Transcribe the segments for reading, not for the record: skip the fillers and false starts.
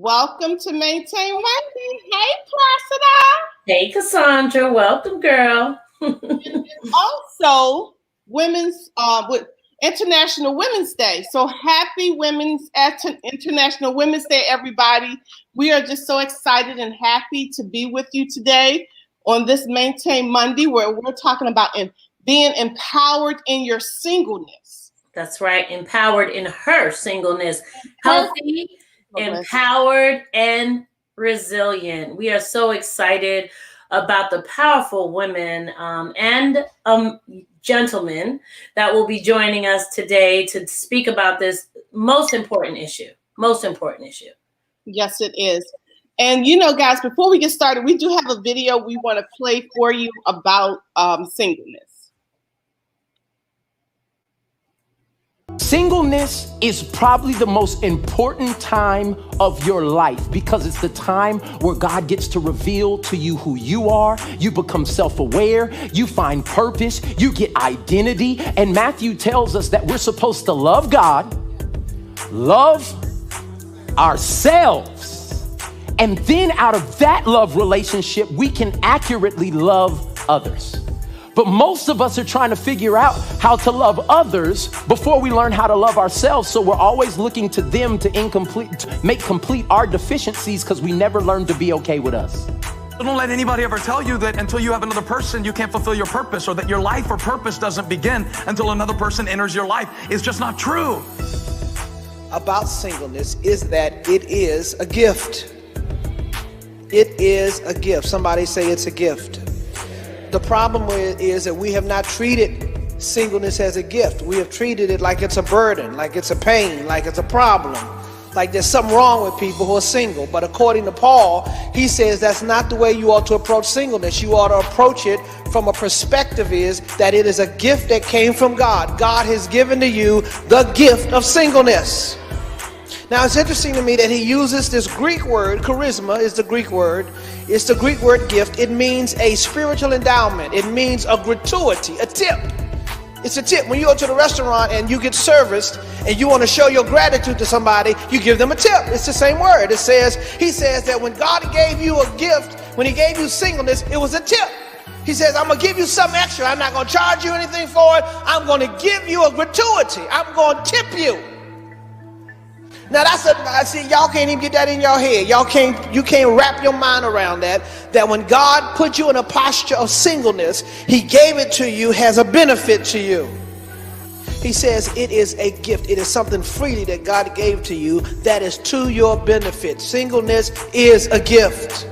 Welcome to Maintain Wendy. Hey, Placido. Hey, Cassandra. Welcome, girl. Also, with International Women's Day. So happy International Women's Day, everybody. We are just so excited and happy to be with you today on this Maintain Monday, where we're talking about being empowered in your singleness. That's right. Empowered in her singleness. Healthy, empowered, and resilient. We are so excited about the powerful women and gentlemen that will be joining us today to speak about this most important issue. Yes, it is. And you know, guys, before we get started, we do have a video we want to play for you about singleness. Singleness is probably the most important time of your life because it's the time where God gets to reveal to you who you are. You become self-aware, you find purpose, you get identity. And Matthew tells us that we're supposed to love God, love ourselves, and then out of that love relationship, we can accurately love others. But most of us are trying to figure out how to love others before we learn how to love ourselves. So we're always looking to them to make complete our deficiencies because we never learned to be okay with us. Don't let anybody ever tell you that until you have another person, you can't fulfill your purpose, or that your life or purpose doesn't begin until another person enters your life. It's just not true. About singleness is that it is a gift. It is a gift. Somebody say it's a gift. The problem is that we have not treated singleness as a gift. We have treated it like it's a burden, like it's a pain, like it's a problem, like there's something wrong with people who are single. But according to Paul, he says that's not the way you ought to approach singleness. You ought to approach it from a perspective is that it is a gift that came from God. God has given to you the gift of singleness. Now, it's interesting to me that he uses this Greek word, charisma is the Greek word. It's the Greek word gift. It means a spiritual endowment. It means a gratuity, a tip. It's a tip. When you go to the restaurant and you get serviced and you want to show your gratitude to somebody, you give them a tip. It's the same word. He says that when God gave you a gift, when he gave you singleness, it was a tip. He says, I'm going to give you something extra. I'm not going to charge you anything for it. I'm going to give you a gratuity. I'm going to tip you. Now I see y'all can't even get that in your head. You can't wrap your mind around that when God put you in a posture of singleness, he gave it to you, has a benefit to you. He says it is a gift. It is something freely that God gave to you that is to your benefit. Singleness is a gift.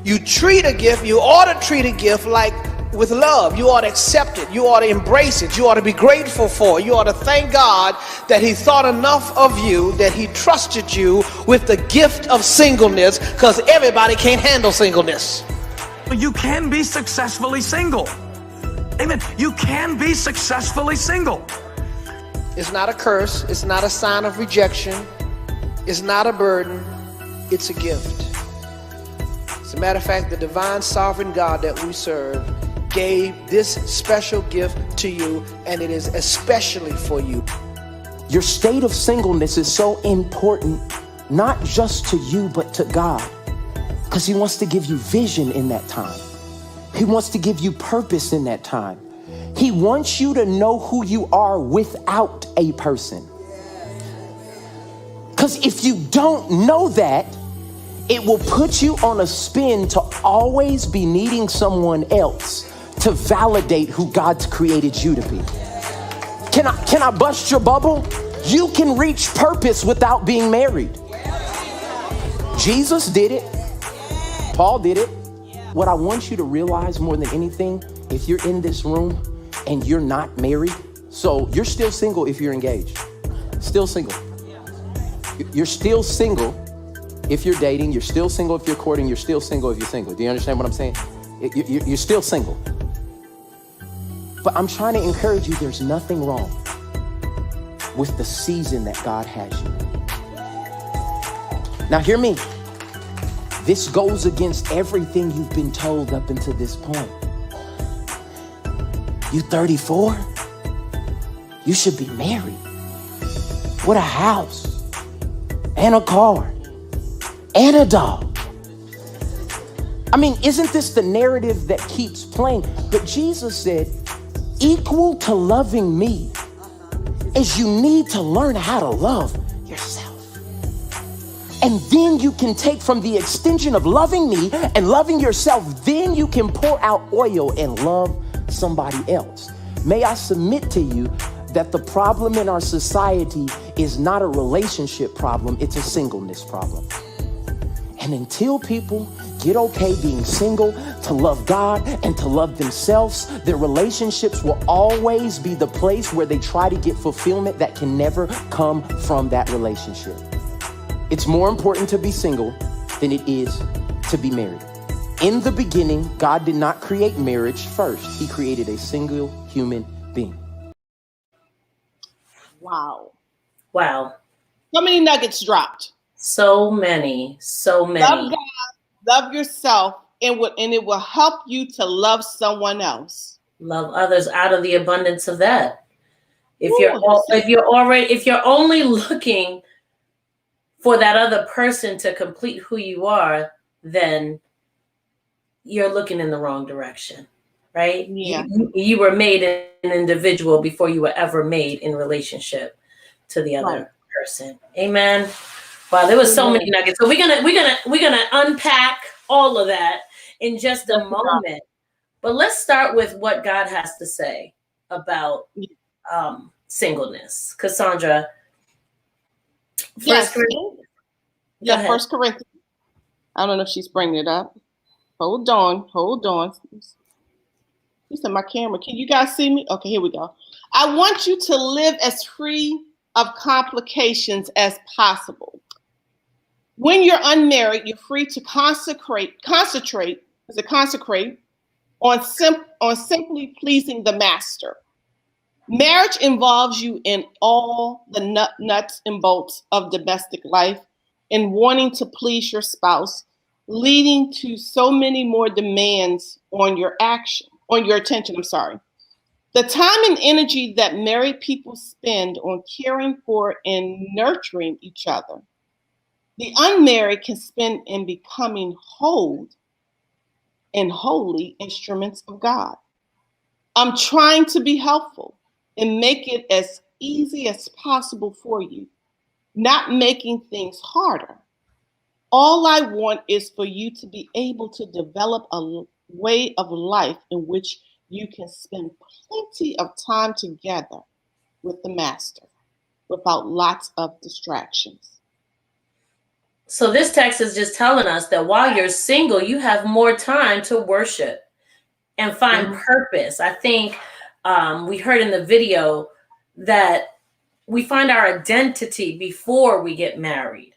You ought to treat a gift like with love. You ought to accept it. You ought to embrace it. You ought to be grateful for it. You ought to thank God that he thought enough of you, that he trusted you with the gift of singleness, because everybody can't handle singleness. You can be successfully single. Amen. You can be successfully single. It's not a curse. It's not a sign of rejection. It's not a burden. It's a gift. As a matter of fact, the divine sovereign God that we serve gave this special gift to you, and it is especially for you. Your state of singleness is so important, not just to you, but to God, because he wants to give you vision in that time. He wants to give you purpose in that time. He wants you to know who you are without a person. Because if you don't know that, it will put you on a spin to always be needing someone else to validate who God's created you to be. Can I bust your bubble? You can reach purpose without being married. Jesus did it. Paul did it. What I want you to realize more than anything, if you're in this room and you're not married, so you're still single if you're engaged. Still single. You're still single if you're dating. You're still single if you're courting. You're still single if you're single. Do you understand what I'm saying? You're still single. But I'm trying to encourage you, there's nothing wrong with the season that God has you. Now hear me. This goes against everything you've been told up until this point. You 34? You should be married with a house and a car and a dog. I mean, isn't this the narrative that keeps playing? But Jesus said, equal to loving me is you need to learn how to love yourself. And then you can take from the extension of loving me and loving yourself, then you can pour out oil and love somebody else. May I submit to you that the problem in our society is not a relationship problem, it's a singleness problem. And until people get okay being single, to love God and to love themselves, their relationships will always be the place where they try to get fulfillment that can never come from that relationship. It's more important to be single than it is to be married. In the beginning, God did not create marriage first. He created a single human being. Wow. Wow. So many nuggets dropped. So many. Love God, love yourself, and it will help you to love someone else. Love others out of the abundance of that. If you're only looking for that other person to complete who you are, then you're looking in the wrong direction, right? Yeah. You were made an individual before you were ever made in relationship to the other person. Amen. Wow, there was so many nuggets. So we're gonna unpack all of that in just a moment. But let's start with what God has to say about singleness. Cassandra, First First Corinthians. I don't know if she's bringing it up. Hold on. She said my camera. Can you guys see me? Okay, here we go. I want you to live as free of complications as possible. When you're unmarried, you're free to concentrate on simply pleasing the master. Marriage involves you in all the nuts and bolts of domestic life and wanting to please your spouse, leading to so many more demands on your attention. The time and energy that married people spend on caring for and nurturing each other, the unmarried can spend in becoming whole and holy instruments of God. I'm trying to be helpful and make it as easy as possible for you, not making things harder. All I want is for you to be able to develop a way of life in which you can spend plenty of time together with the master without lots of distractions. So this text is just telling us that while you're single, you have more time to worship and find purpose. I think we heard in the video that we find our identity before we get married.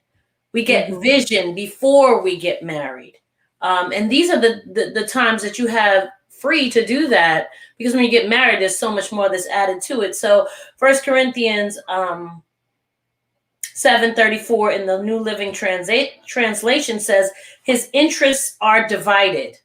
We get vision before we get married. And these are the times that you have free to do that, because when you get married, there's so much more that's added to it. So 1 Corinthians 7:34 in the New Living Translation says, his interests are divided.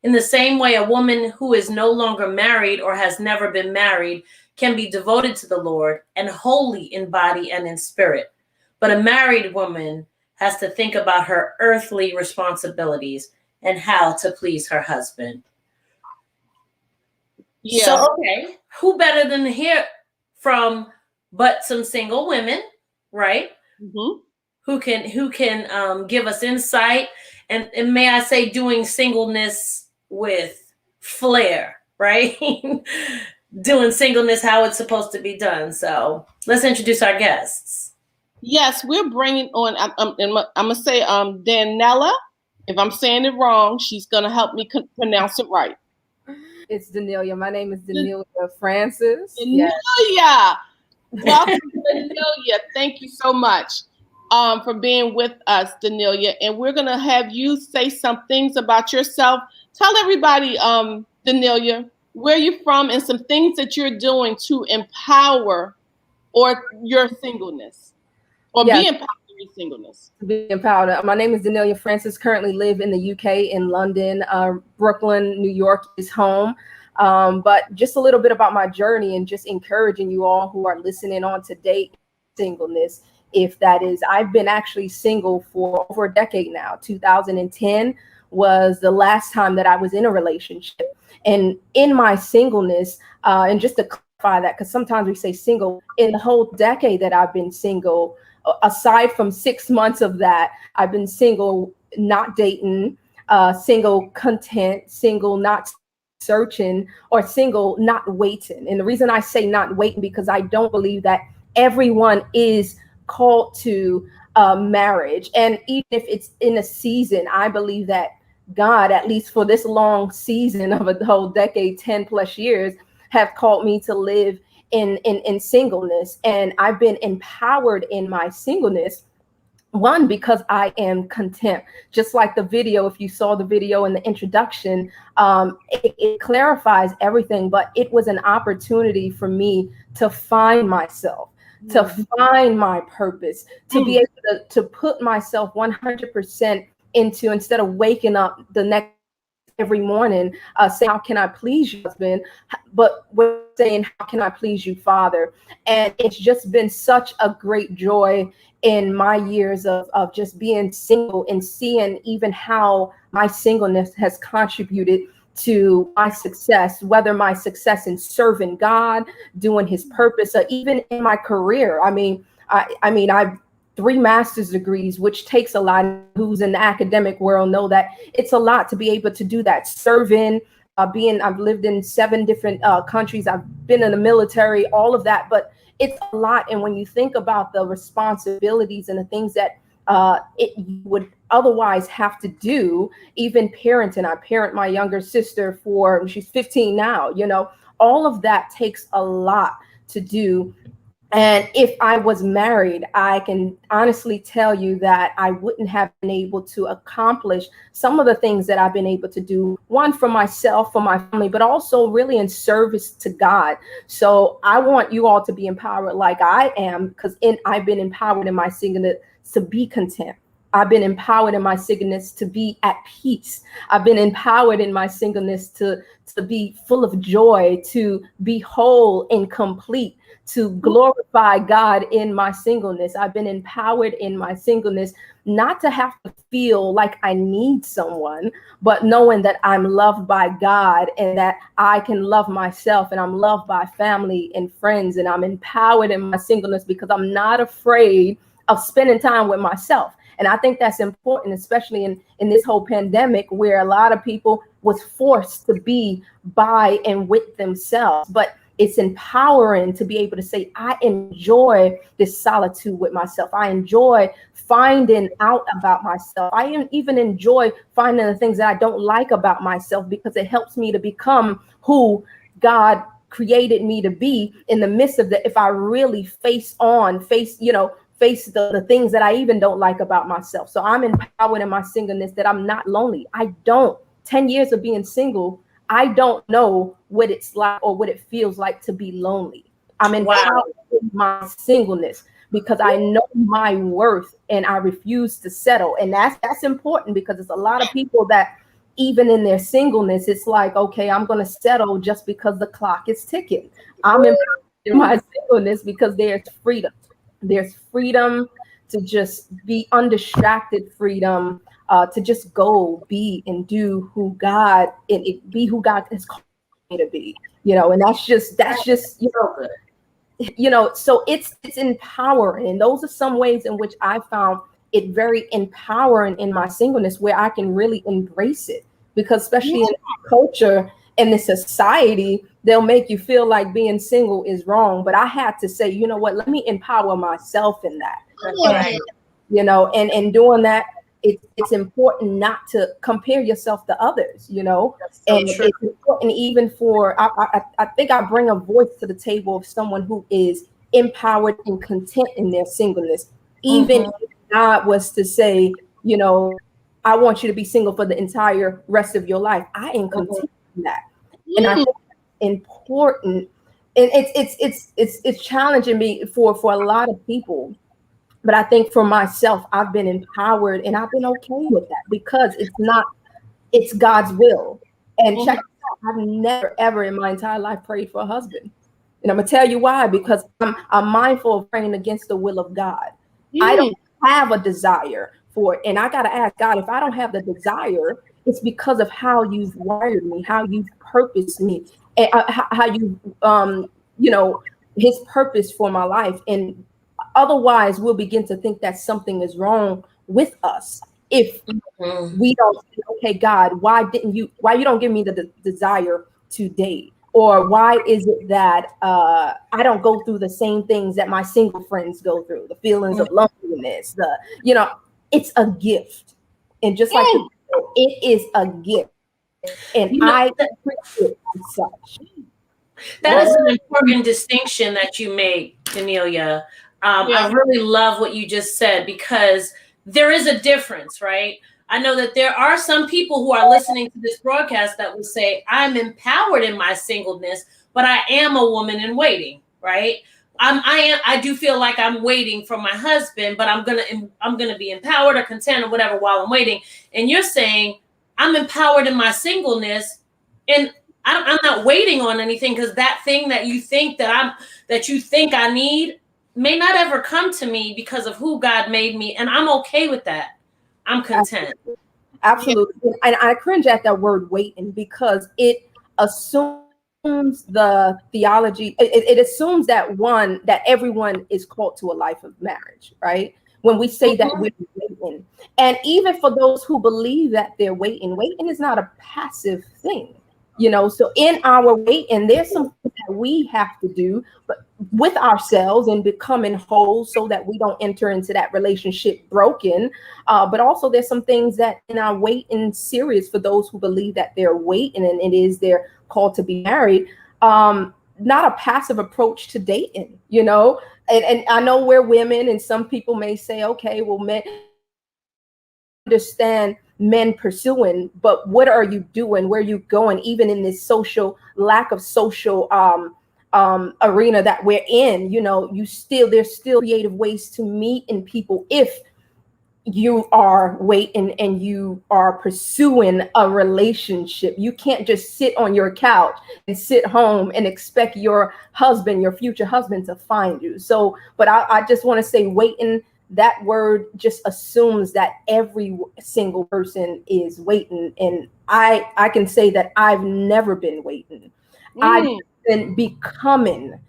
In the same way, a woman who is no longer married or has never been married can be devoted to the Lord and holy in body and in spirit. But a married woman has to think about her earthly responsibilities and how to please her husband. Yeah. So, okay, who better than to hear from but some single women, right? Who can give us insight and may I say doing singleness with flair, right? Doing singleness how it's supposed to be done. So let's introduce our guests. Yes, we're bringing on, I'm going to say Danella. If I'm saying it wrong, she's going to help me pronounce it right. It's Danelia. My name is Danelia Francis. Danelia. Yes. Welcome, Danelia. Thank you so much for being with us, Danelia. And we're going to have you say some things about yourself. Tell everybody, Danelia, where you're from and some things that you're doing to empower your singleness or be empowered in your singleness. Be empowered. My name is Danelia Francis. Currently live in the UK in London. Brooklyn, New York is home. But just a little bit about my journey and just encouraging you all who are listening on to date singleness if that is. I've been actually single for over a decade now. 2010 was the last time that I was in a relationship. And in my singleness, and just to clarify that, because sometimes we say single, in the whole decade that I've been single, aside from 6 months of that, I've been single, not dating, single content, single not searching, or single not waiting. And the reason I say not waiting, because I don't believe that everyone is called to marriage. And even if it's in a season, I believe that God, at least for this long season of a whole decade, 10 plus years, have called me to live in singleness. And I've been empowered in my singleness. One, because I am content. Just like the video, if you saw the video in the introduction, it clarifies everything, but it was an opportunity for me to find myself, to find my purpose, to be able to put myself 100% into, instead of waking up the next every morning saying, how can I please you, husband? But we're saying, how can I please you, Father? And it's just been such a great joy in my years of just being single, and seeing even how my singleness has contributed to my success, whether my success in serving God, doing his purpose, or even in my career. I mean, I've 3 master's degrees, which takes a lot. Who's in the academic world know that it's a lot to be able to do that. Serving, I've lived in 7 different countries. I've been in the military, all of that, but it's a lot. And when you think about the responsibilities and the things that you would otherwise have to do, even parenting, I parent my younger sister she's 15 now, all of that takes a lot to do. And if I was married, I can honestly tell you that I wouldn't have been able to accomplish some of the things that I've been able to do, one for myself, for my family, but also really in service to God. So I want you all to be empowered like I am, because I've been empowered in my singleness to be content. I've been empowered in my singleness to be at peace. I've been empowered in my singleness to be full of joy, to be whole and complete, to glorify God in my singleness. I've been empowered in my singleness not to have to feel like I need someone, but knowing that I'm loved by God, and that I can love myself, and I'm loved by family and friends. And I'm empowered in my singleness because I'm not afraid of spending time with myself. And I think that's important, especially in this whole pandemic, where a lot of people was forced to be by and with themselves. But it's empowering to be able to say, I enjoy this solitude with myself. I enjoy finding out about myself. I even enjoy finding the things that I don't like about myself, because it helps me to become who God created me to be in the midst of if I really face the things that I even don't like about myself. So I'm empowered in my singleness that I'm not lonely. 10 years of being single, I don't know what it's like or what it feels like to be lonely. I'm empowered in my singleness because I know my worth, and I refuse to settle. And that's important, because there's a lot of people that even in their singleness, it's like, okay, I'm going to settle just because the clock is ticking. I'm empowered in my singleness because there's freedom. There's freedom to just be undistracted, freedom to just go be and do who God has called me to be, and that's just so it's empowering. And those are some ways in which I found it very empowering in my singleness, where I can really embrace it, because especially in culture and the society, they'll make you feel like being single is wrong. But I had to say, you know what, let me empower myself in that. Right. And doing that, it's important not to compare yourself to others, so and true. It's important even for, I think I bring a voice to the table of someone who is empowered and content in their singleness. Even if God was to say, I want you to be single for the entire rest of your life, I am content in that. And I think it's important. And it's challenging me for a lot of people. But I think for myself, I've been empowered and I've been okay with that, because it's God's will. And check this out, I've never, ever in my entire life prayed for a husband. And I'm going to tell you why, because I'm mindful of praying against the will of God. I don't have a desire for it. And I got to ask God, if I don't have the desire, it's because of how you've wired me, how you've purposed me, and how you, his purpose for my life. And otherwise, we'll begin to think that something is wrong with us if we don't say, okay, God, why you don't give me the desire to date? Or why is it that I don't go through the same things that my single friends go through, the feelings of loneliness, it's a gift. And just like it is a gift. And I appreciate it as such. That is an important distinction that you make, Danelia. I really love what you just said, because there is a difference, right? I know that there are some people who are listening to this broadcast that will say, I'm empowered in my singleness, but I am a woman in waiting, right? I do feel like I'm waiting for my husband, but I'm gonna be empowered or content or whatever while I'm waiting. And you're saying I'm empowered in my singleness, and I'm not waiting on anything, because that thing that you think I need may not ever come to me because of who God made me, and I'm okay with that. I'm content. Absolutely. And I cringe at that word waiting, because it assumes the theology. It assumes that everyone is called to a life of marriage, right? When we say that we're waiting. And even for those who believe that they're waiting is not a passive thing. So in our waiting, there's some things that we have to do, but with ourselves and becoming whole, so that we don't enter into that relationship broken. But also there's some things that in our waiting serious, for those who believe that they're waiting and it is their call to be married, not a passive approach to dating, and I know we're women, and some people may say, okay, well, men understand men pursuing, but what are you doing? Where are you going? Even in this lack of social arena that we're in, there's still creative ways to meet in people if you are waiting and you are pursuing a relationship. You can't just sit on your couch and sit home and expect your future husband to find you. So, but I just want to say waiting, that word just assumes that every single person is waiting. And I can say that I've never been waiting. I've been becoming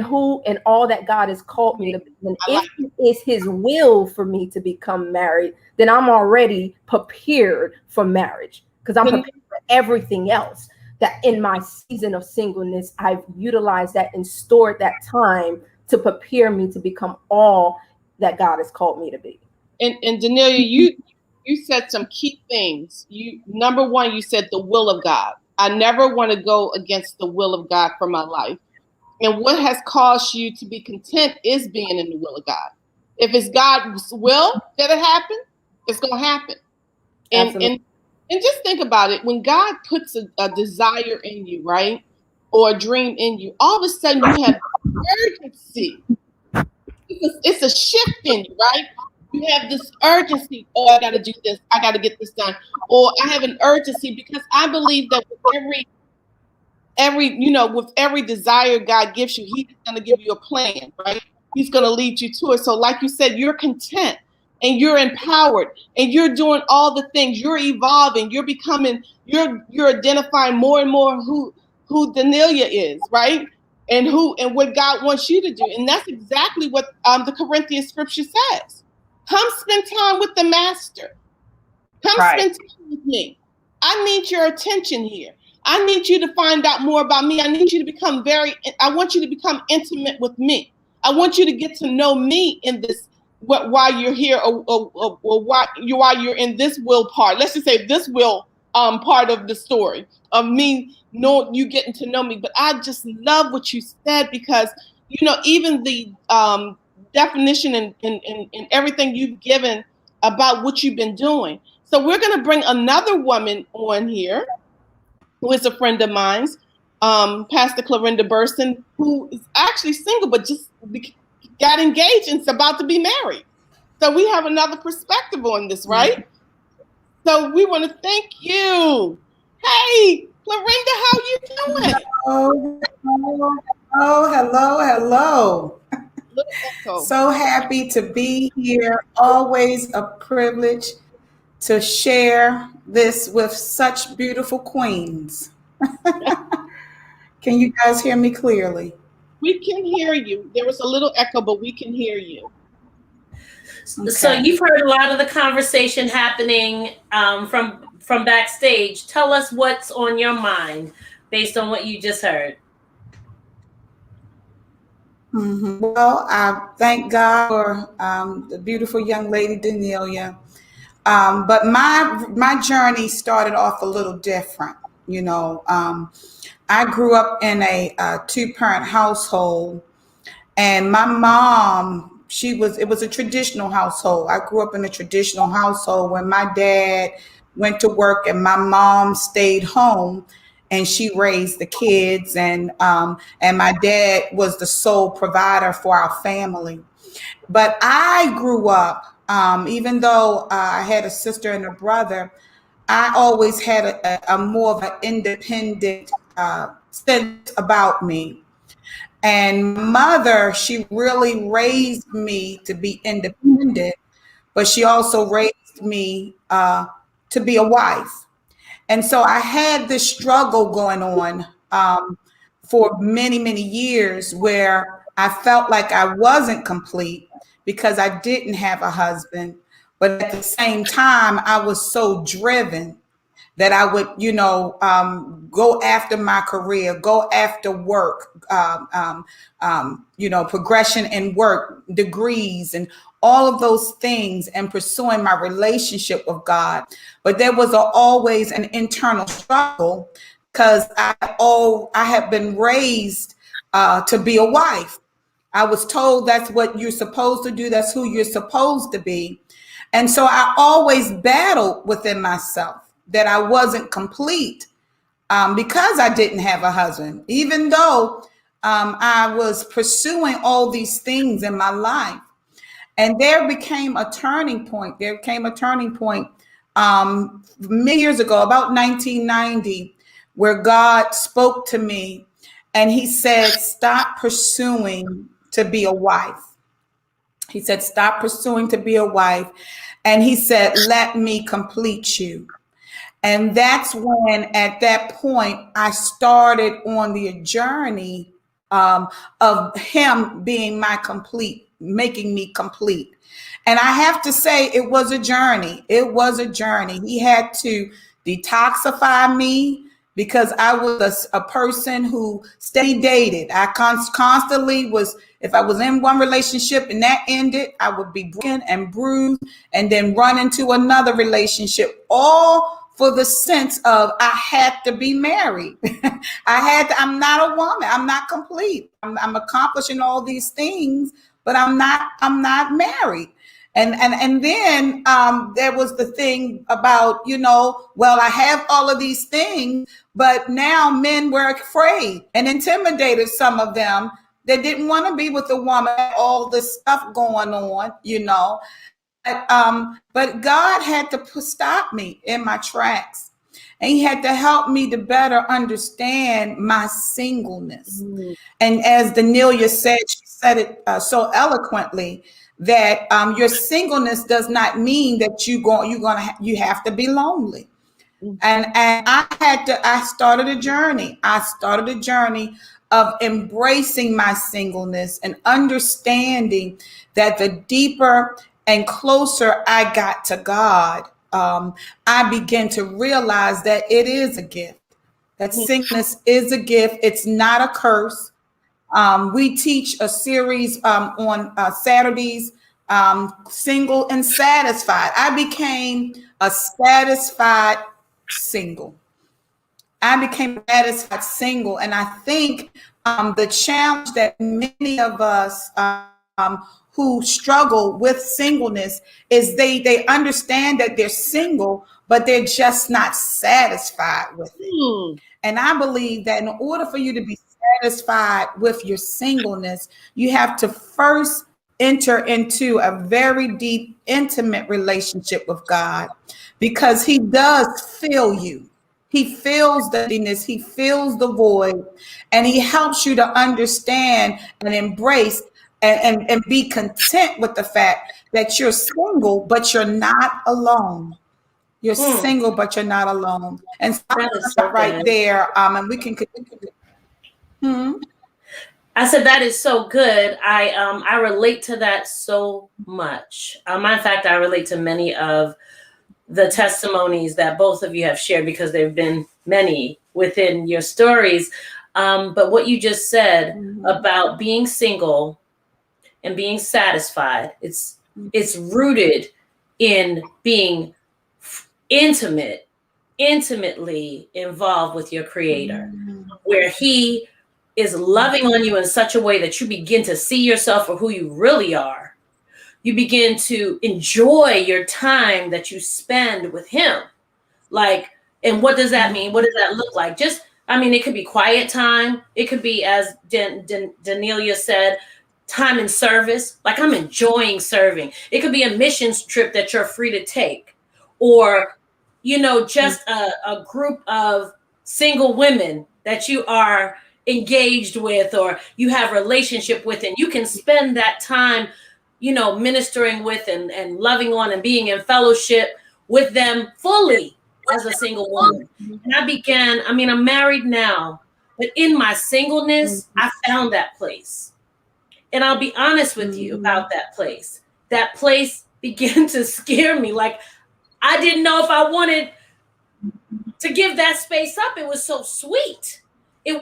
who and all that God has called me to be. And if it is his will for me to become married, then I'm already prepared for marriage, because I'm prepared for everything else. That in my season of singleness, I've utilized that and stored that time to prepare me to become all that God has called me to be. And Danelia, you said some key things. Number one, you said the will of God. I never want to go against the will of God for my life. And what has caused you to be content is being in the will of God. If it's God's will that it happen, it's going to happen. And just think about it. When God puts a desire in you, right, or a dream in you, all of a sudden you have urgency. It's a shift in you, right? You have this urgency. Oh, I got to do this. I got to get this done. Or I have an urgency, because I believe that with every desire God gives you, he's going to give you a plan, right? He's going to lead you to it. So like you said, you're content and you're empowered and you're doing all the things. You're evolving. You're becoming, you're identifying more and more who Danelia is, right? And what God wants you to do. And that's exactly what the Corinthians scripture says. Come spend time with the master. Come spend time with me. I need your attention here. I need you to find out more about me. I need you to I want you to become intimate with me. I want you to get to know me in this, while you're here, or while you're in this will part. Let's just say this will part of the story of me, you getting to know me. But I just love what you said, because even the definition and everything you've given about what you've been doing. So we're going to bring another woman on here who is a friend of mine, Pastor Clorinda Burson, who is actually single but just got engaged and is about to be married. So we have another perspective on this, right? So we want to thank you. Hey, Clorinda, how you doing? Hello. Little echo. So happy to be here. Always a privilege to share this with such beautiful queens. Can you guys hear me clearly? We can hear you. There was a little echo, but we can hear you. Okay. So you've heard a lot of the conversation happening from backstage. Tell us what's on your mind based on what you just heard. Mm-hmm. Well, I thank God for the beautiful young lady, Danelia. But my journey started off a little different. You know, I grew up in a two-parent household, and my mom, it was a traditional household. I grew up in a traditional household when my dad went to work and my mom stayed home and she raised the kids, and my dad was the sole provider for our family. But I grew up, even though I had a sister and a brother, I always had a more of an independent sense about me. And my mother, she really raised me to be independent, but she also raised me to be a wife. And so I had this struggle going on for many, many years where I felt like I wasn't complete because I didn't have a husband. But at the same time, I was so driven that I would, go after my career, go after work, progression in work, degrees, and all of those things, and pursuing my relationship with God. But there was always an internal struggle because I have been raised to be a wife. I was told that's what you're supposed to do. That's who you're supposed to be. And so I always battled within myself that I wasn't complete because I didn't have a husband, even though I was pursuing all these things in my life. And there became a turning point. There came a turning point many years ago, about 1990, where God spoke to me and he said, stop pursuing to be a wife. He said, stop pursuing to be a wife. And he said, let me complete you. And that's when, at that point, I started on the journey of him being making me complete. And I have to say, it was a journey. It was a journey. He had to detoxify me because I was a person who steady dated. I constantly was, if I was in one relationship and that ended, I would be broken and bruised and then run into another relationship, all for the sense of I had to be married. I'm not a woman. I'm not complete. I'm accomplishing all these things, but I'm not married. And then there was the thing about, well, I have all of these things, but now men were afraid and intimidated, some of them. They didn't want to be with a woman, all this stuff going on, But God had to stop me in my tracks. And he had to help me to better understand my singleness. Mm. And as Danelia said, she said it so eloquently, that your singleness does not mean that you have to be lonely. And I started a journey. I started a journey of embracing my singleness and understanding that the deeper and closer I got to God, I began to realize that it is a gift. That singleness is a gift. It's not a curse. We teach a series on Saturdays, Single and Satisfied. I became a satisfied single. I became a satisfied single. And I think the challenge that many of us who struggle with singleness is they understand that they're single, but they're just not satisfied with it. And I believe that in order for you to be satisfied with your singleness, you have to first enter into a very deep, intimate relationship with God, because he does fill you. He fills the emptiness, he fills the void, and he helps you to understand and embrace and be content with the fact that you're single, but you're not alone. You're single, but you're not alone. And so That is so right good. there, and we can continue. I said that is so good. I relate to that so much. Matter of fact, I relate to many of the testimonies that both of you have shared, because there have been many within your stories. But what you just said about being single and being satisfied, it's rooted in being intimately involved with your Creator, where He is loving on you in such a way that you begin to see yourself for who you really are. You begin to enjoy your time that you spend with Him. Like, and what does that mean? What does that look like? Just, I mean, it could be quiet time. It could be, as Danelia said, time in service. Like, I'm enjoying serving. It could be a missions trip that you're free to take, or, you know, just a group of single women that you are engaged with, or you have a relationship with, and you can spend that time, you know, ministering with and loving on and being in fellowship with them fully as a single woman. And I'm married now, but in my singleness, I found that place. And I'll be honest with you about that place. That place began to scare me. Like, I didn't know if I wanted to give that space up. It was so sweet.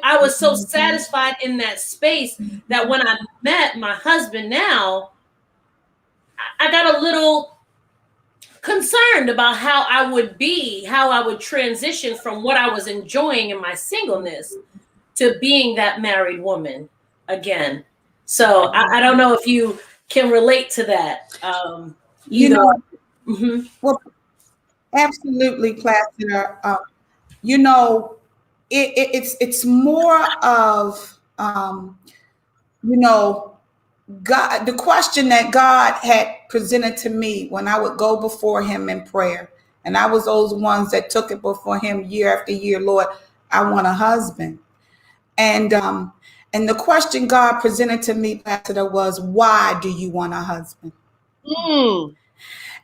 I was so satisfied in that space that when I met my husband now, I got a little concerned about how I would transition from what I was enjoying in my singleness to being that married woman again. So I don't know if you can relate to that. You know, well, absolutely, Placido. You know, it's more of you know, God, the question that God had presented to me when I would go before Him in prayer, and I was those ones that took it before Him year after year. Lord, I want a husband, and the question God presented to me, Pastor, was, why do you want a husband?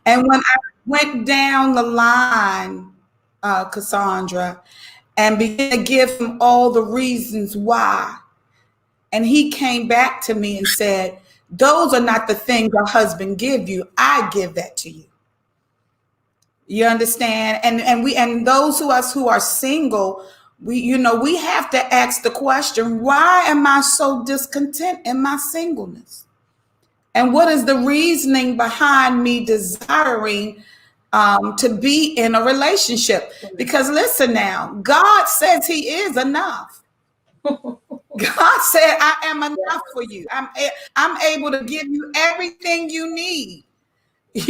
And when I went down the line, Cassandra, and began to give Him all the reasons why, and He came back to me and said, those are not the things a husband give you. I give that to you. You understand? And those who are single, we have to ask the question, why am I so discontent in my singleness? And what is the reasoning behind me desiring to be in a relationship? Because listen now, God says He is enough. God said, I am enough for you. I'm able to give you everything you need.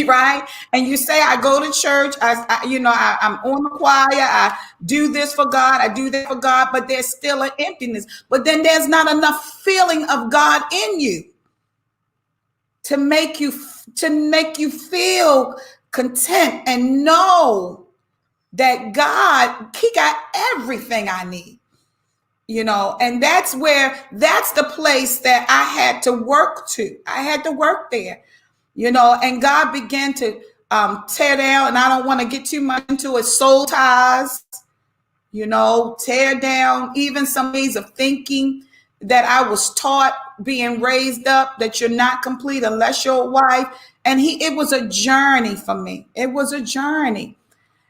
Right? And you say, I go to church, I'm on the choir, I do this for God, I do that for God, but there's still an emptiness. But then there's not enough feeling of God in you to make you feel content and know that God, He got everything I need. You know, and that's the place that I had to work to. I had to work there, you know, and God began to tear down, and I don't want to get too much into it, soul ties, you know, tear down even some ways of thinking that I was taught being raised up, that you're not complete unless you're a wife. And it was a journey for me. It was a journey.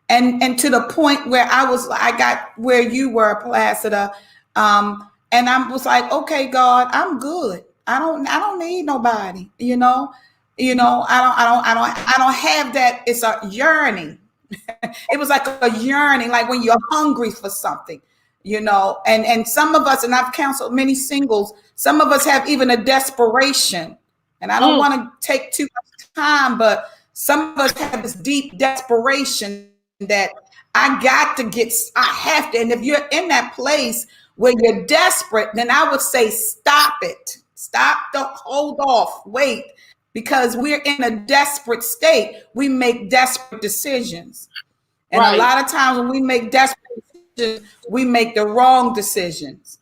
And to the point where I got where you were, Placida. And I was like, okay, God, I'm good. I don't need nobody, you know, I don't have that. It's a yearning. It was like a yearning, like when you're hungry for something, you know, and some of us, and I've counseled many singles, some of us have even a desperation, and I don't want to take too much time, but some of us have this deep desperation that I have to. And if you're in that place where you're desperate, then I would say, stop it. Stop, don't hold off, wait, because we're in a desperate state. We make desperate decisions. And right. A lot of times when we make desperate decisions, we make the wrong decisions.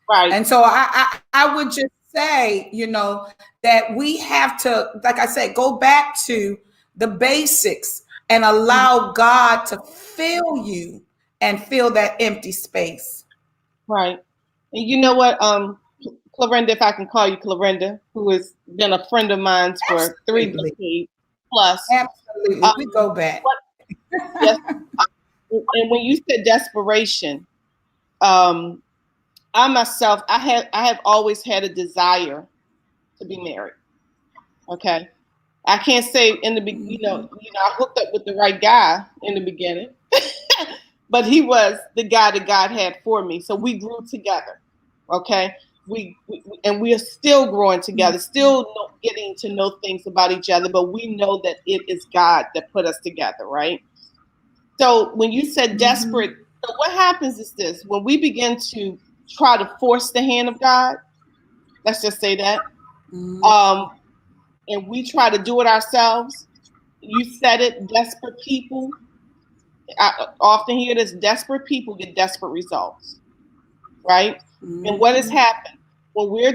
Right. And so I would just say, you know, that we have to, like I said, go back to the basics and allow God to fill you and fill that empty space. Right. And you know what, Clarinda, if I can call you Clarinda, who has been a friend of mine for 3 decades plus. Absolutely. We go back. Yes. And when you said desperation, I myself, I have always had a desire to be married. Okay. I can't say in the beginning, I hooked up with the right guy in the beginning, but he was the guy that God had for me. So we grew together. Okay. We are still growing together, still getting to know things about each other, but we know that it is God that put us together, right? So when you said desperate, so what happens is this: when we begin to try to force the hand of God, let's just say that, and we try to do it ourselves, you said it, desperate people. I often hear this: desperate people get desperate results, right? And what has happened? Well, we're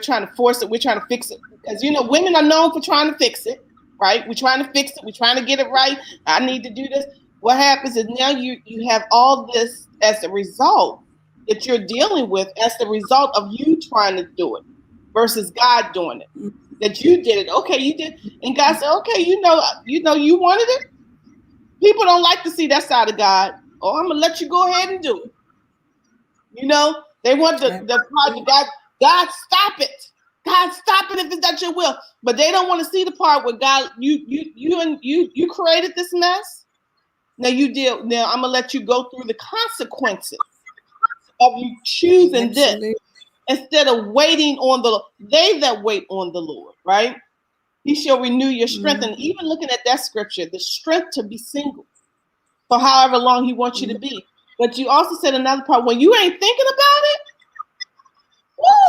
trying to force it, we're trying to fix it, because women are known for trying to fix it, right? We're trying to fix it, we're trying to get it right. I need to do this. What happens is now you have all this as a result that you're dealing with as the result of you trying to do it versus God doing it. That you did it. Okay, you did. And God said, okay, you wanted it. People don't like to see that side of God. Oh, I'm going to let you go ahead and do it. They want the part of God, stop it. God, stop it if it's not your will. But they don't want to see the part where God, you created this mess. Now I'm gonna let you go through the consequences of you choosing this instead of waiting on they that wait on the Lord, right? He shall renew your strength. And even looking at that scripture, the strength to be single for however long he wants you to be. But you also said another part, when you ain't thinking about it,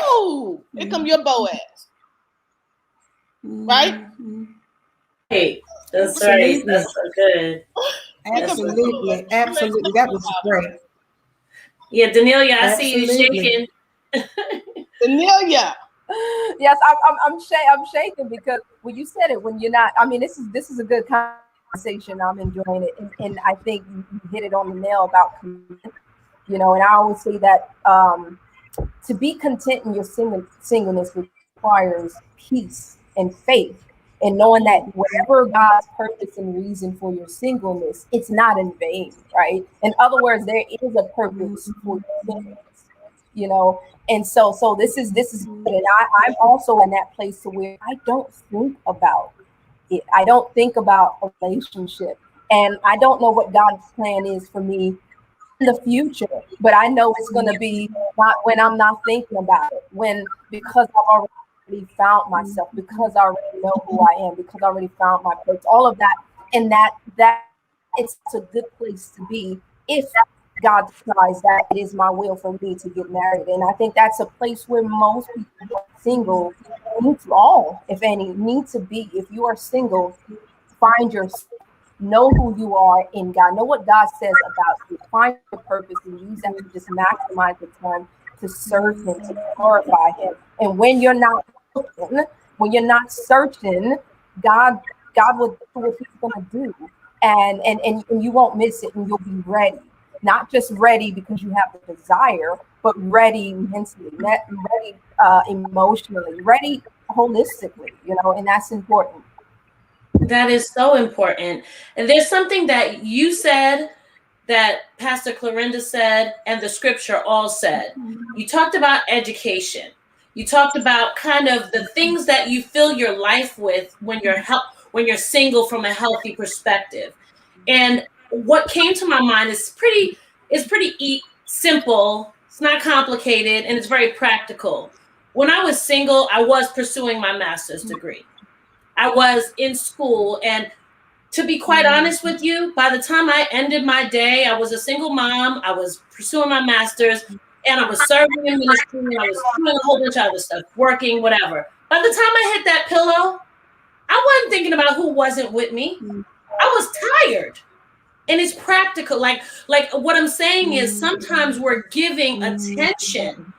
woo, here come your Boaz. Right? Hey, that's right. That's so good. Absolutely. Absolutely. That was great. Yeah, Danelia, I see you shaking. Danelia. Yes, I'm shaking because when you said it, when you're not, I mean, this is a good conversation. I'm enjoying it. And I think you hit it on the nail about commitment, and I always say that to be content in your singleness requires peace and faith, and knowing that whatever God's purpose and reason for your singleness, it's not in vain, right? In other words, there is a purpose for your singleness, and so this is good. And I'm also in that place to where I don't think about it. I don't think about a relationship, and I don't know what God's plan is for me in the future, but I know it's going to be not when I'm not thinking about it, because I've already found myself, because I already know who I am, because I already found my purpose, all of that. And that it's a good place to be if God decides that it is my will for me to get married. And I think that's a place where most people who are single, all, if any, need to be. If you are single, find yourself. Know who you are in God. Know what God says about you. Find your purpose and use that to just maximize the time to serve Him, to glorify Him. And when you're not looking, when you're not searching, God will do what He's going to do, and you won't miss it, and you'll be ready. Not just ready because you have the desire, but ready mentally, ready emotionally, ready holistically. And that's important. That is so important. And there's something that you said, that Pastor Clarinda said, and the scripture all said. You talked about education. You talked about kind of the things that you fill your life with when you're single from a healthy perspective. And what came to my mind is pretty simple. It's not complicated, and it's very practical. When I was single, I was pursuing my master's degree. I was in school, and to be quite honest with you, by the time I ended my day, I was a single mom, I was pursuing my master's, and I was serving in ministry, and I was doing a whole bunch of other stuff, working, whatever. By the time I hit that pillow, I wasn't thinking about who wasn't with me. I was tired. And it's practical. Like what I'm saying is sometimes we're giving attention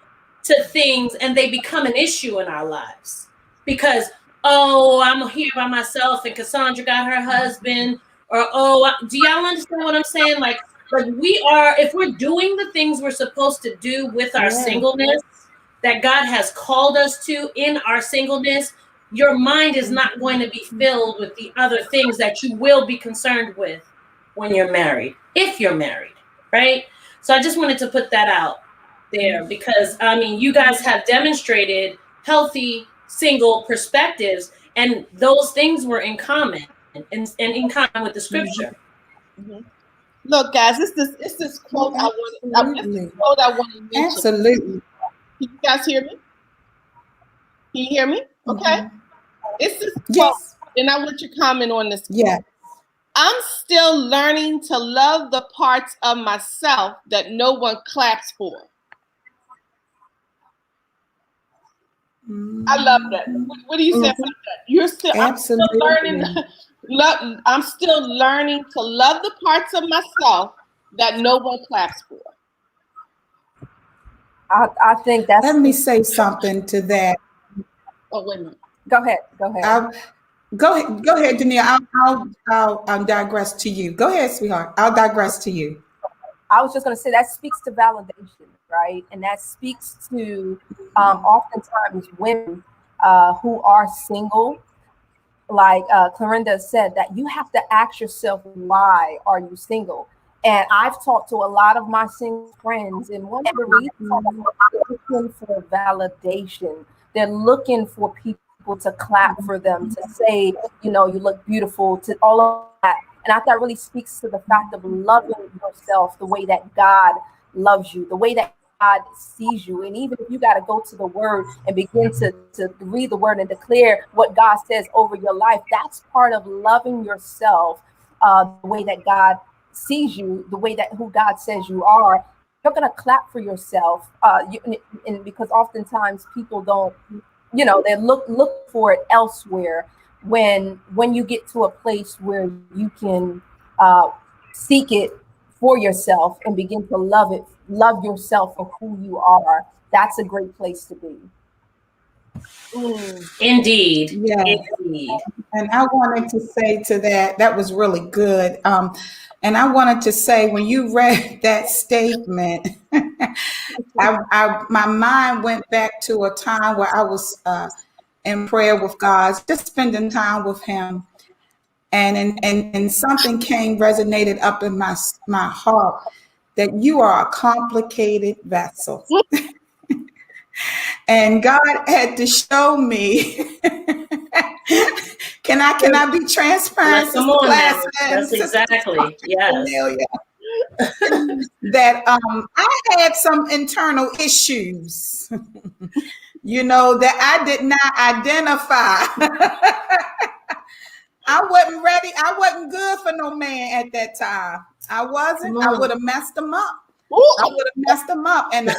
to things and they become an issue in our lives because, oh, I'm here by myself and Cassandra got her husband, or, oh, do y'all understand what I'm saying? Like we are, if we're doing the things we're supposed to do with our singleness that God has called us to in our singleness, your mind is not going to be filled with the other things that you will be concerned with when you're married, if you're married, right? So I just wanted to put that out there because, I mean, you guys have demonstrated healthy single perspectives, and those things were in common and in common with the scripture. Look, guys, it's this quote I want to mention. Absolutely. Can you guys hear me? Can you hear me? Okay. It's this quote, and I want your comment on this quote. Yeah. I'm still learning to love the parts of myself that no one claps for. I love that. What do you say about that? You're still, I'm still learning. I'm still learning to love the parts of myself that no one claps for. I think that's. Let me say something to that. Oh, wait a minute. Go ahead. Go ahead, Danielle. I'll digress to you. Go ahead, sweetheart. I'll digress to you. I was just going to say that speaks to validation, right? And that speaks to oftentimes women who are single, like Clarinda said, that you have to ask yourself, why are you single? And I've talked to a lot of my single friends, and one of the reasons they're looking for validation. They're looking for people to clap for them, to say, you know, you look beautiful, to all of that. And I think that really speaks to the fact of loving yourself the way that God loves you, the way that God sees you. And even if you got to go to the word and begin to read the word and declare what God says over your life, that's part of loving yourself the way that God sees you, the way that who God says you are. You're going to clap for yourself. And because oftentimes people don't, you know, they look for it elsewhere. When you get to a place where you can seek it for yourself and begin to love yourself for who you are, that's a great place to be. Indeed. Yeah. Indeed. And I wanted to say to that was really good. And I wanted to say, when you read that statement, my mind went back to a time where I was in prayer with God, just spending time with Him, and something resonated up in my heart, that you are a complicated vessel. And God had to show me. Can I be transparent? Come on now. That's exactly, yes. That I had some internal issues, you know, that I did not identify. I wasn't ready. I wasn't good for no man at that time. I wasn't. I would have messed him up. And a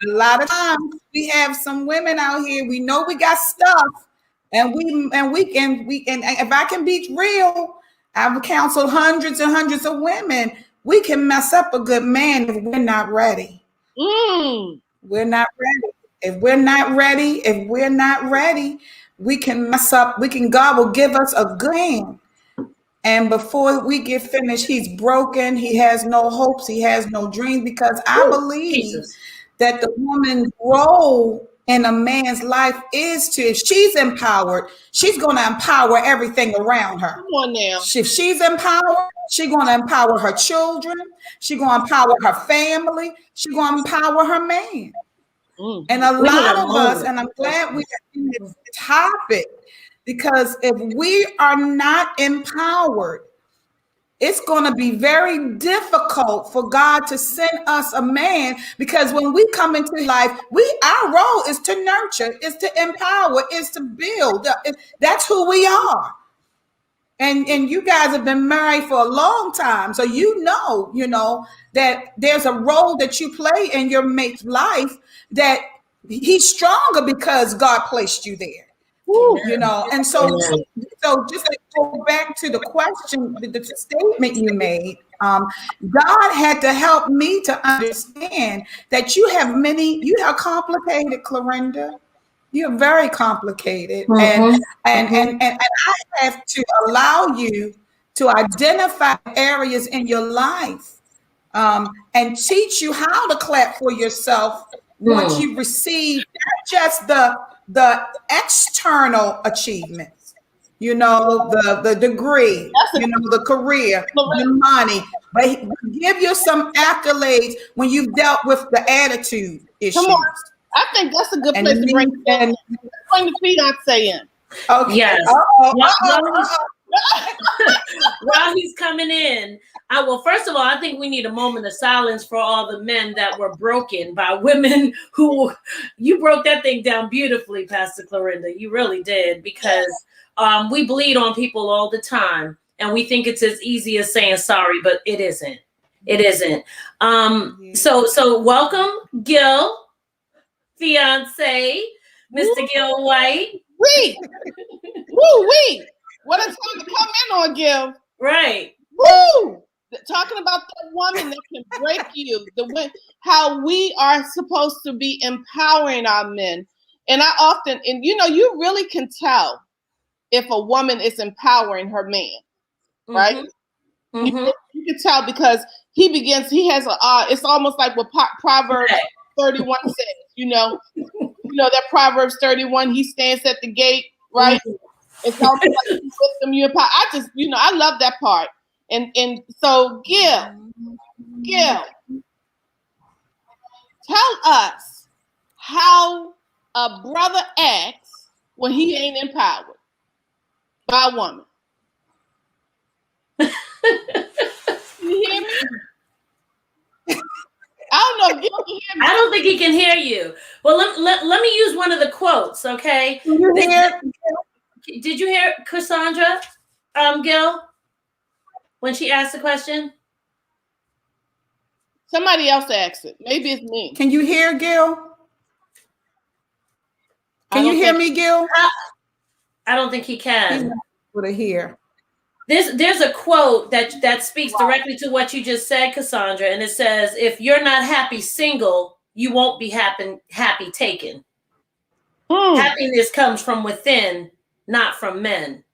lot of times we have some women out here, we know we got stuff, and we can, if I can be real, I've counseled hundreds and hundreds of women. We can mess up a good man if we're not ready. We're not ready. If we're not ready, we can mess up. God will give us a good man, and before we get finished, he's broken. He has no hopes. He has no dreams, because I believe that the woman's role in a man's life is to, if she's empowered, she's going to empower everything around her. Come on now. If she's empowered, she's going to empower her children. She's going to empower her family. She's going to empower her man. And a lot of us, and I'm glad we're in this topic, because if we are not empowered, it's going to be very difficult for God to send us a man, because when we come into life, our role is to nurture, is to empower, is to build. That's who we are. And you guys have been married for a long time, so you know that there's a role that you play in your mate's life, that he's stronger because God placed you there. You know, and so just to go back to the question, the statement you made, God had to help me to understand that you are complicated, Clorinda. You're very complicated, and I have to allow you to identify areas in your life, and teach you how to clap for yourself once you receive not just the external achievements, you know, the degree, you know, the career, the money, but give you some accolades when you've dealt with the attitude issues. Come on. I think that's a good place to bring the fiance in. Okay. Yes. While he's coming in, first of all, I think we need a moment of silence for all the men that were broken by women who you broke that thing down beautifully, Pastor Clorinda. You really did, because we bleed on people all the time, and we think it's as easy as saying sorry, but it isn't. It isn't. So welcome, Gil, fiance, Mr. Gil White. What a time to come in on, Gil. Right. Woo! Talking about the woman that can break you, how we are supposed to be empowering our men. And you know, you really can tell if a woman is empowering her man, right? You can tell because he has it's almost like what Proverbs 31 says, you know that Proverbs 31, he stands at the gate, right? It's almost like with them, I love that part. And so Gil, tell us how a brother acts when he ain't empowered by a woman. You hear me? I don't know if Gil can hear me. I don't think he can hear you. Well, let me use one of the quotes, okay? Did you hear Cassandra, Gil, when she asked the question? Somebody else asked it. Maybe it's me. Can you hear, Gil? Can you hear me, Gil? I don't think he can. He's not able to hear. There's a quote that speaks directly to what you just said, Cassandra, and it says, "If you're not happy single, you won't be happy taken." Happiness comes from within, not from men.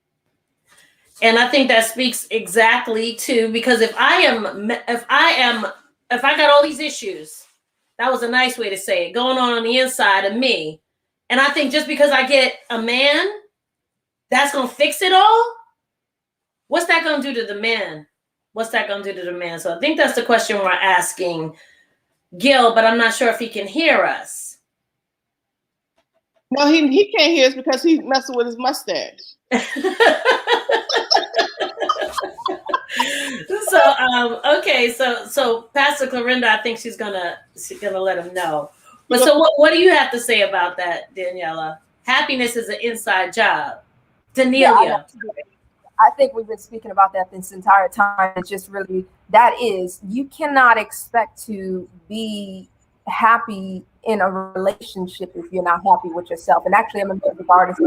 And I think that speaks exactly to, because if I got all these issues, that was a nice way to say it, going on the inside of me, and I think just because I get a man, that's gonna fix it all. What's that gonna do to the man? What's that gonna do to the man? So I think that's the question we're asking Gil, but I'm not sure if he can hear us. No, he can't hear us because he's messing with his mustache. So Pastor Clorinda, I think she's gonna let him know. But so what do you have to say about that, Daniela? Happiness is an inside job. Danielia. I think we've been speaking about that this entire time. It's just really, you cannot expect to be happy in a relationship if you're not happy with yourself. And actually, I'm a music artist.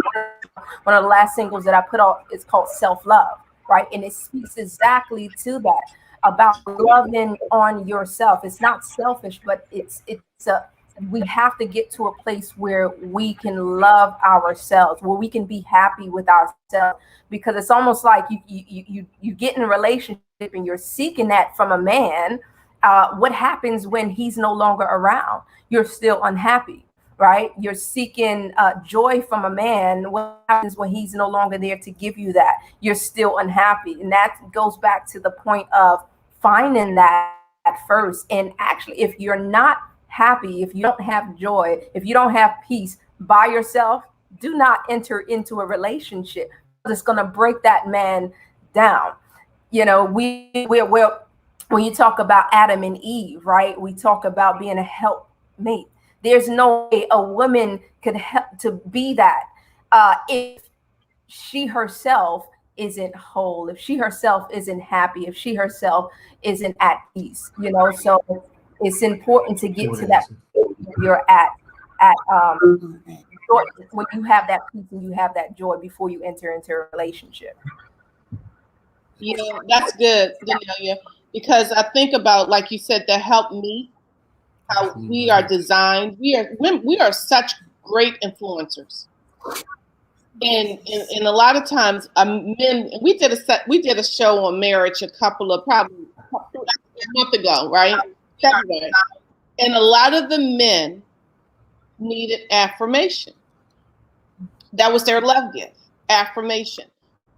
One of the last singles that I put out is called Self-Love, right? And it speaks exactly to that, about loving on yourself. It's not selfish, but we have to get to a place where we can love ourselves, where we can be happy with ourselves, because it's almost like you get in a relationship and you're seeking that from a man. What happens when he's no longer around? You're still unhappy, right? You're seeking joy from a man. What happens when he's no longer there to give you that? You're still unhappy. And that goes back to the point of finding that first. And actually, if you're not happy, if you don't have joy, if you don't have peace by yourself, do not enter into a relationship. It's going to break that man down. You know, when you talk about Adam and Eve, right? We talk about being a helpmate. There's no way a woman could help to be that if she herself isn't whole, if she herself isn't happy, if she herself isn't at peace, you know. So it's important to get to that you're at joy, when you have that peace and you have that joy before you enter into a relationship. Yeah, that's good, Daniela, because I think about, like you said, that helped me, how we are designed. We are such great influencers. And a lot of times, men. We did a show on marriage probably a month ago, right? February. And a lot of the men needed affirmation. That was their love gift, affirmation.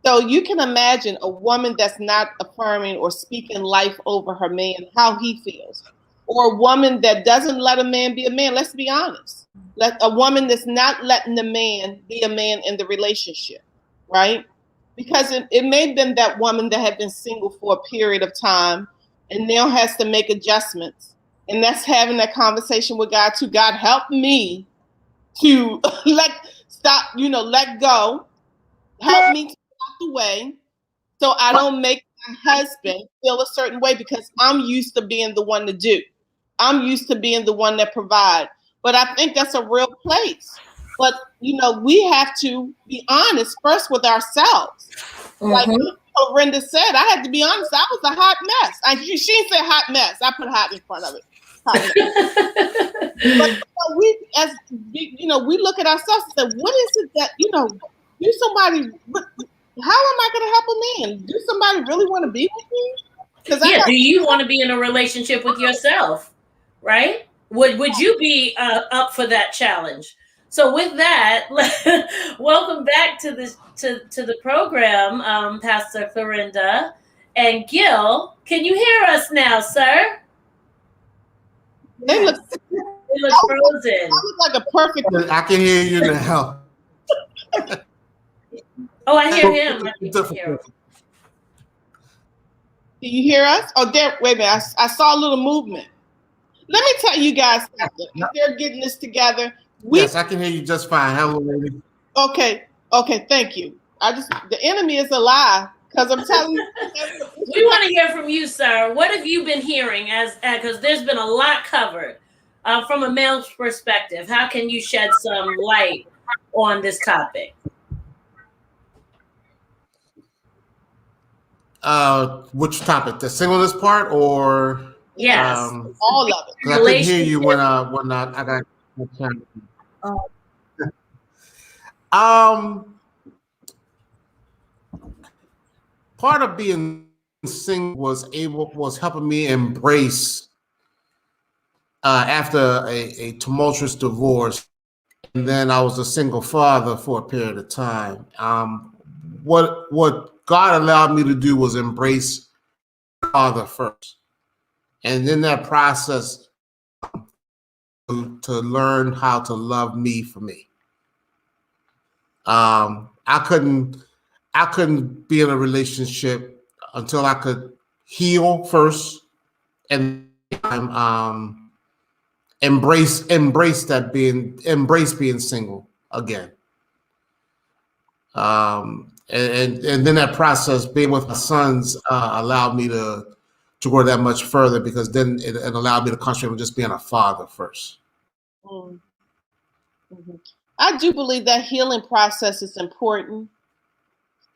So you can imagine a woman that's not affirming or speaking life over her man, how he feels. Or a woman that doesn't let a man be a man. Let's be honest. A woman that's not letting the man be a man in the relationship, right? Because it may have been that woman that had been single for a period of time and now has to make adjustments. And that's having that conversation with God too. God, help me to let go. Help me to get out the way so I don't make my husband feel a certain way, because I'm used to being the one to do. I'm used to being the one that provide. But I think that's a real place. But, we have to be honest first with ourselves. Mm-hmm. Like Brenda said, I had to be honest. I was a hot mess. She said hot mess. I put hot in front of it. But we look at ourselves and say, what is it that, do somebody, how am I going to help a man? Do somebody really want to be with me? Do you want to be in a relationship with yourself, right? Would you be up for that challenge? So with that, welcome back to the program, Pastor Clorinda and Gil. Can you hear us now, sir? They look frozen. I look like a perfect. I can hear you now. Oh, I hear him. Do you hear us? Oh, wait a minute. I saw a little movement. Let me tell you guys something. They're getting this together. Yes, I can hear you just fine. Hello, lady. Okay, thank you. The enemy is a lie, because I'm telling you. We want to hear from you, sir. What have you been hearing? Because there's been a lot covered from a male's perspective. How can you shed some light on this topic? Which topic? The singleness part, or yes, all of it. I couldn't hear you when I got. Part of being single was helping me embrace after a tumultuous divorce, and then I was a single father for a period of time. What God allowed me to do was embrace father first, and in that process, to learn how to love me for me. I couldn't be in a relationship until I could heal first, and embrace being single again. And then that process, being with my sons, allowed me to go that much further, because then it allowed me to concentrate on just being a father first. Mm-hmm. I do believe that healing process is important.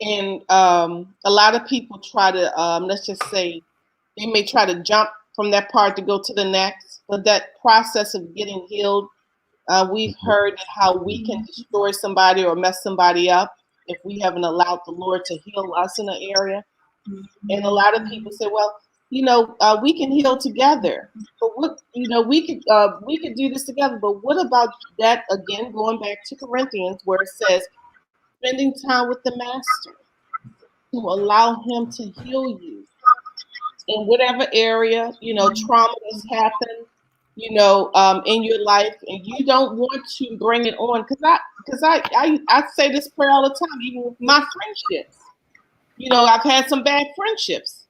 And a lot of people try to, let's just say, they may try to jump from that part to go to the next. But that process of getting healed, we've heard how we can destroy somebody or mess somebody up if we haven't allowed the Lord to heal us in an area. And a lot of people say, well, we can heal together. But what, we could do this together. But what about that, again, going back to Corinthians, where it says, spending time with the master to allow him to heal you in whatever area, trauma has happened, in your life, and you don't want to bring it on. Because I say this prayer all the time, even with my friendships. I've had some bad friendships.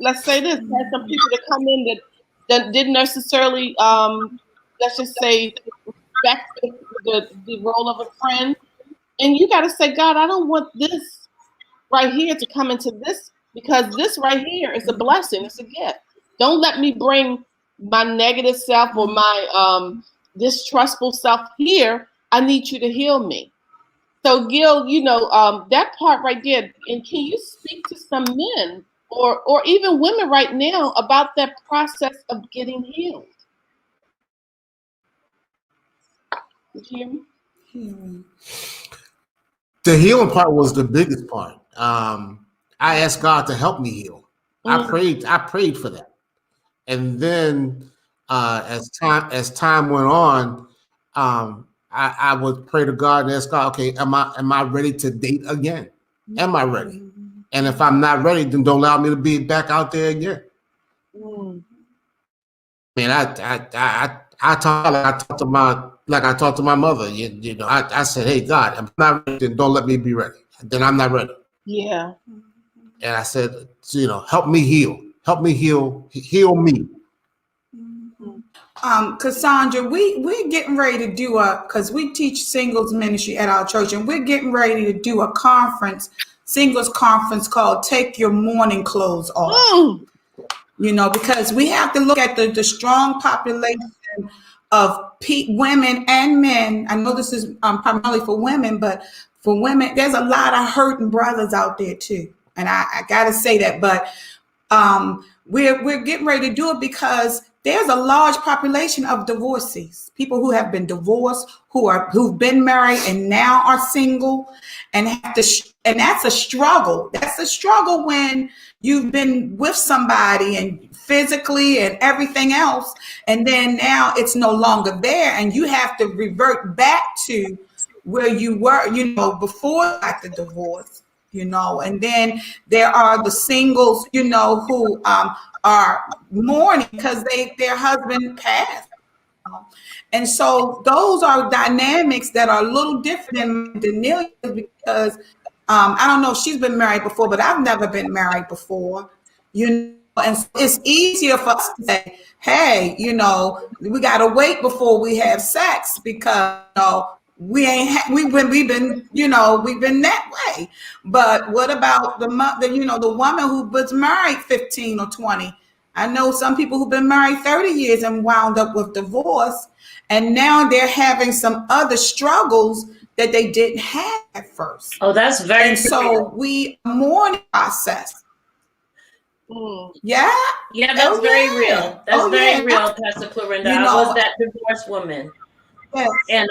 Let's say this, I had some people that come in that didn't necessarily, let's just say, respect the role of a friend. And you got to say, God, I don't want this right here to come into this, because this right here is a blessing. It's a gift. Don't let me bring my negative self or my distrustful self here, I need you to heal me. So Gil, you know, that part right there, and can you speak to some men or even women right now about that process of getting healed? Did you hear me? The healing part was the biggest part. I asked God to help me heal. I prayed for that. And then as time went on, I would pray to God and ask God, okay, am I ready to date again? Am I ready? And if I'm not ready, then don't allow me to be back out there again. Man, I talked to my mother. You know, I said, hey God, if I'm not ready, then don't let me be ready. Then I'm not ready. Yeah. And I said, you know, help me heal. Help me heal me. Cassandra, we're getting ready to do because we teach singles ministry at our church, and we're getting ready to do a conference, singles conference called Take Your Morning Clothes Off. You know, because we have to look at the strong population of women and men. I know this is primarily for women, but for women, there's a lot of hurting brothers out there too. And I got to say that, but we're getting ready to do it because there's a large population of divorcees, people who have been divorced, who've been married and now are single, and and that's a struggle. That's a struggle when you've been with somebody and physically and everything else, and then now it's no longer there, and you have to revert back to where you were, you know, before you got the divorce. You know, and then there are the singles, you know, who are mourning because their husband passed. And so those are dynamics that are a little different than Danielle, because I don't know if she's been married before, but I've never been married before. You know, and so it's easier for us to say, hey, you know, we got to wait before we have sex because, you know, we've been you know, we've been that way. But what about the you know, the woman who was married 15 or 20? I know some people who've been married 30 years and wound up with divorce, and now they're having some other struggles that they didn't have at first. Oh, that's very and so we mourning process. Yeah. Yeah, that's very real. That's very real, Pastor Clorinda. You know, I was that divorced woman. Yes. And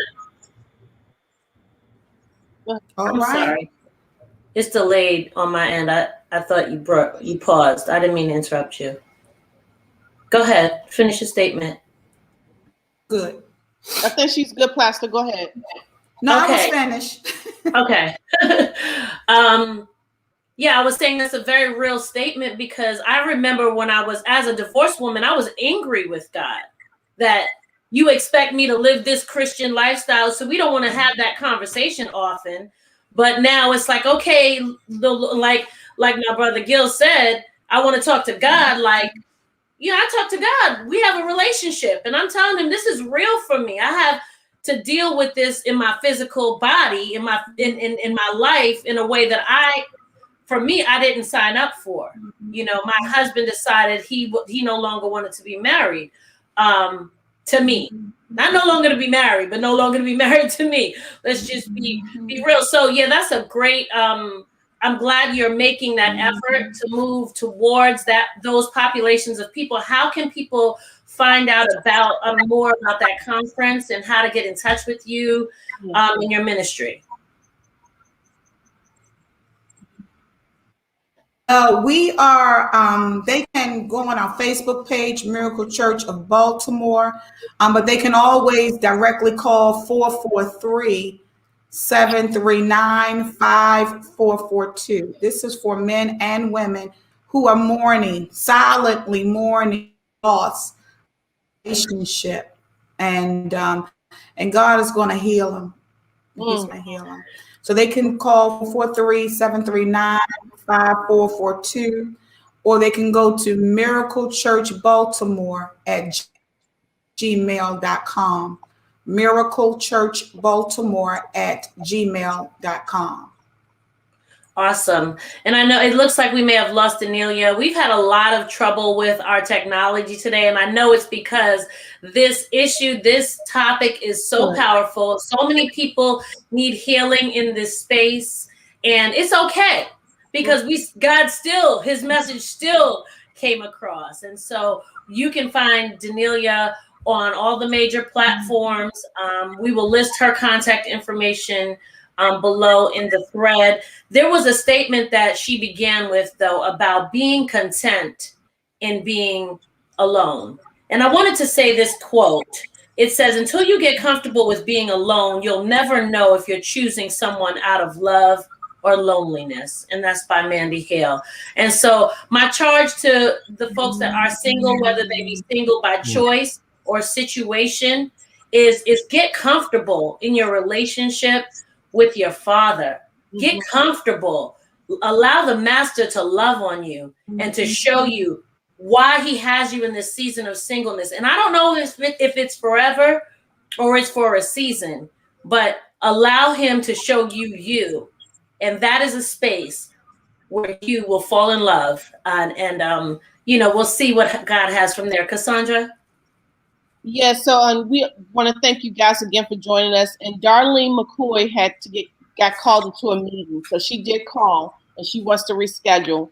I'm sorry. It's delayed on my end. I thought you paused. I didn't mean to interrupt you. Go ahead. Finish your statement. Good. I think she's good, Pastor. Go ahead. No, okay. I was finished. Okay. Yeah, I was saying that's a very real statement because I remember when I was, as a divorced woman, I was angry with God that you expect me to live this Christian lifestyle. So we don't want to have that conversation often. But now it's like, okay, like my brother Gil said, I want to talk to God. Like, you know, I talk to God. We have a relationship, and I'm telling him this is real for me. I have to deal with this in my physical body, in my life, in a way that for me, I didn't sign up for. You know, my husband decided he no longer wanted to be married to me. Not no longer to be married, but no longer to be married to me. Let's just be real. So yeah, that's a great. I'm glad you're making that effort to move towards those populations of people. How can people find out about more about that conference and how to get in touch with you in your ministry? We are, they can go on our Facebook page, Miracle Church of Baltimore, but they can always directly call 443-739-5442. This is for men and women who are mourning, silently mourning loss, relationship, and God is going to heal them. He's going to heal them. So they can call 443-739-5442, or they can go to Miracle Church Baltimore at gmail.com. Miracle Church Baltimore at gmail.com. Awesome. And I know it looks like we may have lost Anelia. We've had a lot of trouble with our technology today. And I know it's because this issue, this topic is so powerful. So many people need healing in this space. And it's okay because God still, his message still came across. And so you can find Danelia on all the major platforms. We will list her contact information below in the thread. There was a statement that she began with, though, about being content in being alone. And I wanted to say this quote. It says, until you get comfortable with being alone, you'll never know if you're choosing someone out of love or loneliness. And that's by Mandy Hale. And so my charge to the folks that are single, whether they be single by choice or situation, is get comfortable in your relationship with your Father. Get comfortable. Allow the Master to love on you and to show you why he has you in this season of singleness. And I don't know if it's forever or it's for a season, but allow him to show you. And that is a space where you will fall in love. And we'll see what God has from there. Cassandra? Yeah, so we want to thank you guys again for joining us. And Darlene McCoy got called into a meeting. So she did call and she wants to reschedule.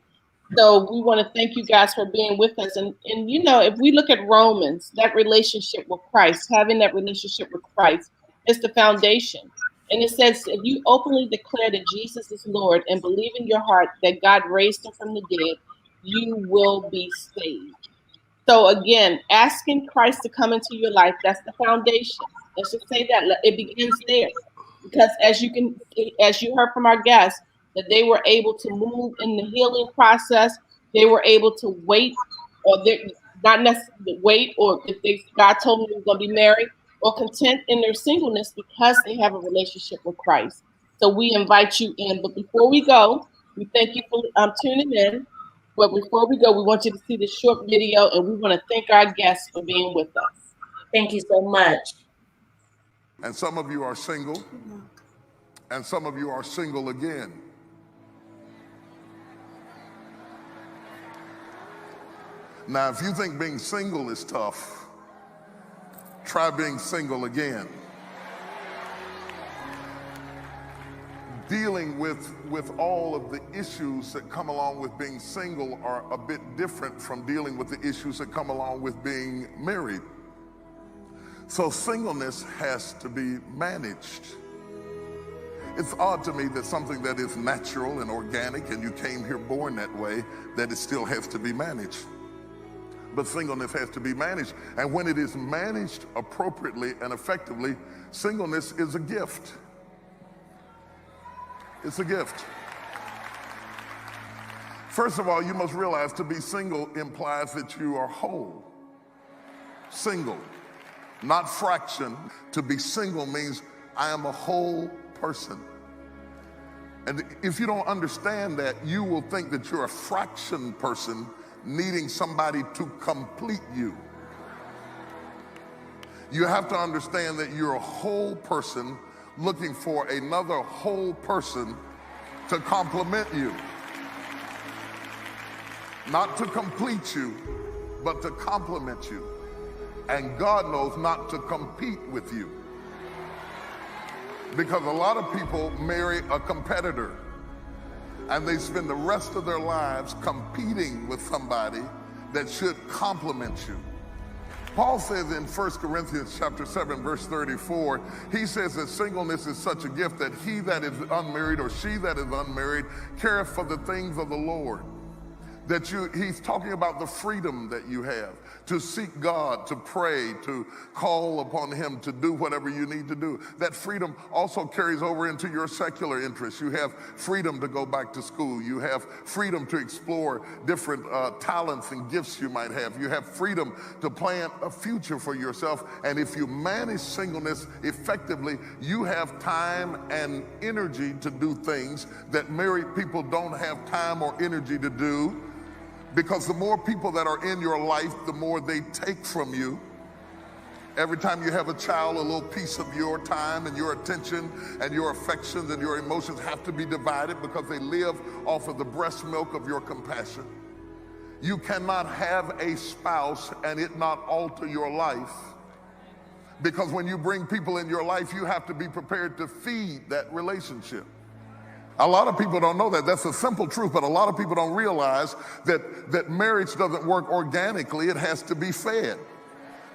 So we want to thank you guys for being with us. And if we look at Romans, that relationship with Christ, having that relationship with Christ is the foundation. And it says, if you openly declare that Jesus is Lord and believe in your heart that God raised him from the dead, you will be saved. So again, asking Christ to come into your life, that's the foundation. Let's just say that it begins there. Because as you heard from our guests, that they were able to move in the healing process, they were able to wait, or they not necessarily wait, or if God told them they were going to be married, or content in their singleness because they have a relationship with Christ. So we invite you in. But before we go, we thank you for tuning in. But before we go, we want you to see this short video, and we want to thank our guests for being with us. Thank you so much. And some of you are single, and some of you are single again. Now, if you think being single is tough, try being single again. Dealing with all of the issues that come along with being single are a bit different from dealing with the issues that come along with being married. So singleness has to be managed. It's odd to me that something that is natural and organic and you came here born that way, that it still has to be managed. But singleness has to be managed. And when it is managed appropriately and effectively, singleness is a gift. It's a gift. First of all, you must realize to be single implies that you are whole. Single, not fraction. To be single means I am a whole person. And if you don't understand that, you will think that you're a fraction person needing somebody to complete you. You have to understand that you're a whole person looking for another whole person to complement you. Not to complete you, but to complement you. And God knows not to compete with you. Because a lot of people marry a competitor and they spend the rest of their lives competing with somebody that should complement you. Paul says in 1 Corinthians chapter 7, verse 34, he says that singleness is such a gift that he that is unmarried or she that is unmarried careth for the things of the Lord. He's talking about the freedom that you have to seek God, to pray, to call upon him, to do whatever you need to do. That freedom also carries over into your secular interests. You have freedom to go back to school. You have freedom to explore different talents and gifts you might have. You have freedom to plan a future for yourself. And if you manage singleness effectively, you have time and energy to do things that married people don't have time or energy to do. Because the more people that are in your life, the more they take from you. Every time you have a child, a little piece of your time and your attention and your affections and your emotions have to be divided because they live off of the breast milk of your compassion. You cannot have a spouse and it not alter your life, because when you bring people in your life, you have to be prepared to feed that relationship. A lot of people don't know that. That's a simple truth, but a lot of people don't realize that marriage doesn't work organically. It has to be fed.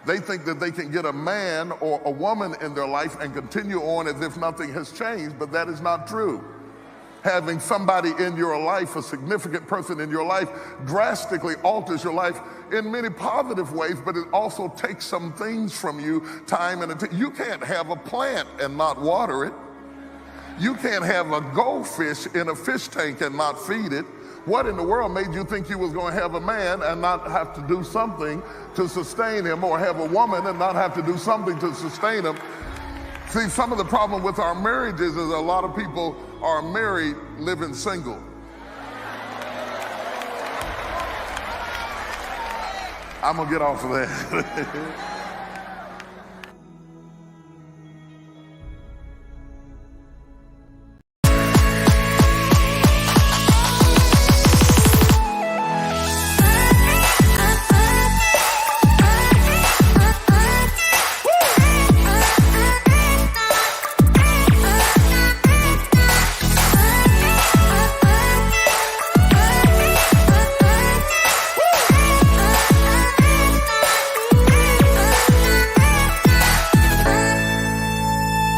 They think that they can get a man or a woman in their life and continue on as if nothing has changed, but that is not true. Having somebody in your life, a significant person in your life, drastically alters your life in many positive ways, but it also takes some things from you, time and attention. You can't have a plant and not water it. You can't have a goldfish in a fish tank and not feed it. What in the world made you think you was going to have a man and not have to do something to sustain him, or have a woman and not have to do something to sustain him? See, some of the problem with our marriages is a lot of people are married living single. I'm gonna get off of that.